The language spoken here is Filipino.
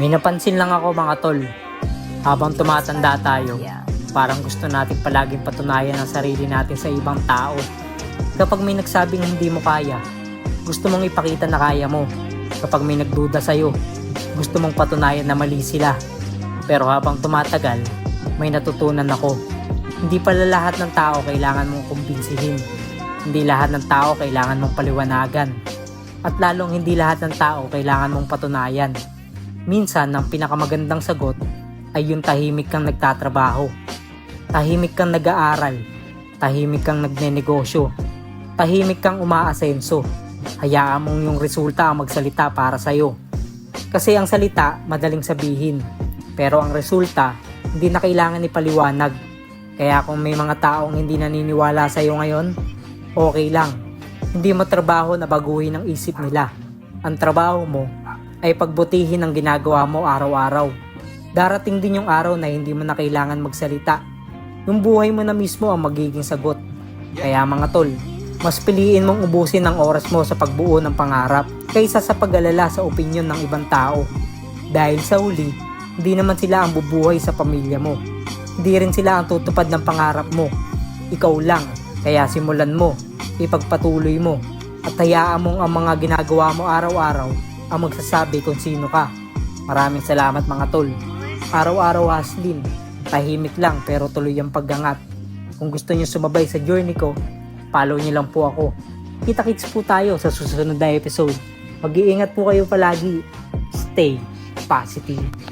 May napansin lang ako mga tol, habang tumatanda tayo, parang gusto natin palaging patunayan ang sarili natin sa ibang tao. Kapag may nagsabing hindi mo kaya, gusto mong ipakita na kaya mo. Kapag may nagduda sa'yo, gusto mong patunayan na mali sila. Pero habang tumatagal, may natutunan ako. Hindi pala lahat ng tao kailangan mong kumbinsihin. Hindi lahat ng tao kailangan mong paliwanagan. At lalong hindi lahat ng tao kailangan mong patunayan. Minsan, ang pinakamagandang sagot ay yung tahimik kang nagtatrabaho. Tahimik kang nag-aaral. Tahimik kang nagnenegosyo. Tahimik kang umaasenso. Hayaan mong yung resulta ang magsalita para sa'yo. Kasi ang salita, madaling sabihin. Pero ang resulta, hindi na kailangan ipaliwanag. Kaya kung may mga taong hindi naniniwala sa'yo ngayon, okay lang. Hindi mo trabaho na baguhin ang isip nila. Ang trabaho mo ay pagbutihin ang ginagawa mo araw-araw. Darating din yung araw na hindi mo na kailangan magsalita. Yung buhay mo na mismo ang magiging sagot. Kaya mga tol, mas piliin mong ubusin ang oras mo sa pagbuo ng pangarap kaysa sa pag-alala sa opinyon ng ibang tao. Dahil sa huli, hindi naman sila ang bubuhay sa pamilya mo. Hindi rin sila ang tutupad ng pangarap mo. Ikaw lang, kaya simulan mo, ipagpatuloy mo, at hayaan mong ang mga ginagawa mo araw-araw ang magsasabi kung sino ka. Maraming salamat mga tol. Araw-araw hustling, tahimik lang pero tuloy ang paggangat. Kung gusto niyo sumabay sa journey ko, follow niyo lang po ako. Kita-kits po tayo sa susunod na episode. Mag-iingat po kayo palagi. Stay positive.